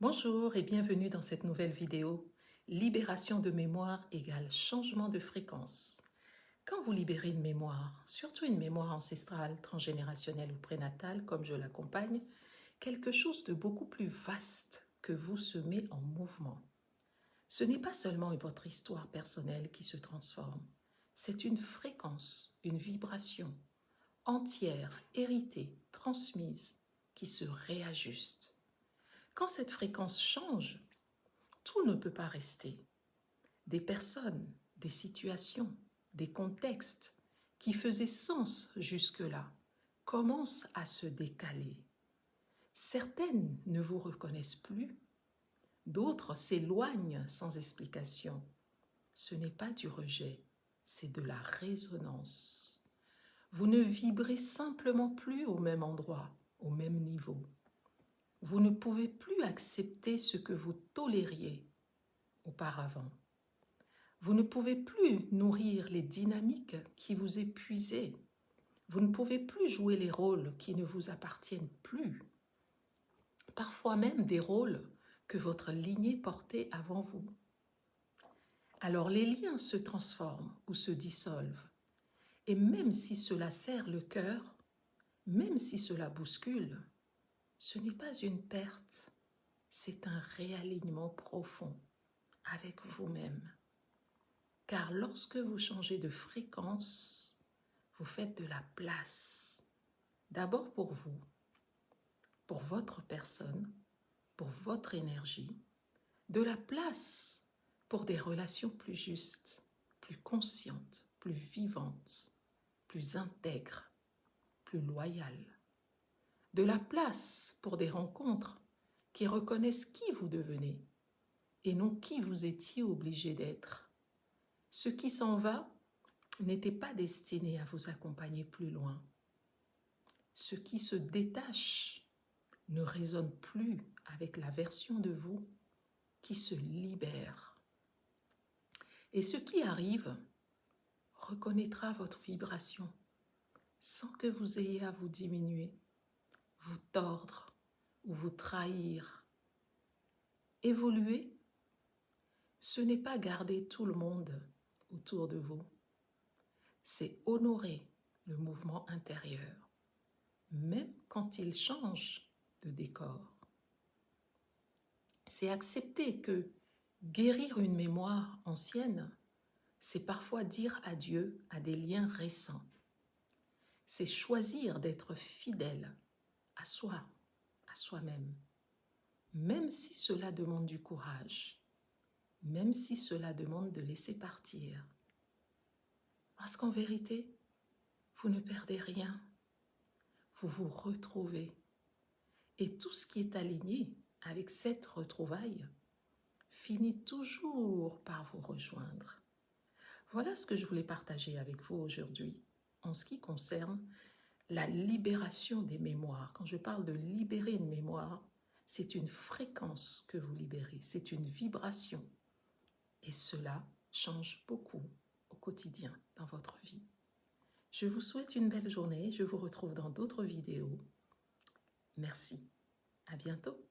Bonjour et bienvenue dans cette nouvelle vidéo. Libération de mémoire égale changement de fréquence. Quand vous libérez une mémoire, surtout une mémoire ancestrale, transgénérationnelle ou prénatale, comme je l'accompagne, quelque chose de beaucoup plus vaste que vous se met en mouvement. Ce n'est pas seulement votre histoire personnelle qui se transforme, c'est une fréquence, une vibration entière, héritée, transmise, qui se réajuste. Quand cette fréquence change, tout ne peut pas rester. Des personnes, des situations, des contextes qui faisaient sens jusque-là commencent à se décaler. Certaines ne vous reconnaissent plus, d'autres s'éloignent sans explication. Ce n'est pas du rejet, c'est de la résonance. Vous ne vibrez simplement plus au même endroit, au même niveau. Vous ne pouvez plus accepter ce que vous tolériez auparavant. Vous ne pouvez plus nourrir les dynamiques qui vous épuisaient. Vous ne pouvez plus jouer les rôles qui ne vous appartiennent plus. Parfois même des rôles que votre lignée portait avant vous. Alors les liens se transforment ou se dissolvent. Et même si cela serre le cœur, même si cela bouscule, ce n'est pas une perte, c'est un réalignement profond avec vous-même. Car lorsque vous changez de fréquence, vous faites de la place. D'abord pour vous, pour votre personne, pour votre énergie, de la place pour des relations plus justes, plus conscientes, plus vivantes, plus intègres, plus loyales. De la place pour des rencontres qui reconnaissent qui vous devenez et non qui vous étiez obligé d'être. Ce qui s'en va n'était pas destiné à vous accompagner plus loin. Ce qui se détache ne résonne plus avec la version de vous qui se libère. Et ce qui arrive reconnaîtra votre vibration sans que vous ayez à vous diminuer, vous tordre ou vous trahir. Évoluer, ce n'est pas garder tout le monde autour de vous. C'est honorer le mouvement intérieur, même quand il change de décor. C'est accepter que guérir une mémoire ancienne, c'est parfois dire adieu à des liens récents. C'est choisir d'être fidèle à soi, à soi-même, même si cela demande du courage, même si cela demande de laisser partir. Parce qu'en vérité, vous ne perdez rien. Vous vous retrouvez. Et tout ce qui est aligné avec cette retrouvaille finit toujours par vous rejoindre. Voilà ce que je voulais partager avec vous aujourd'hui en ce qui concerne la libération des mémoires. Quand je parle de libérer une mémoire, c'est une fréquence que vous libérez, c'est une vibration. Et cela change beaucoup au quotidien dans votre vie. Je vous souhaite une belle journée. Je vous retrouve dans d'autres vidéos. Merci. À bientôt.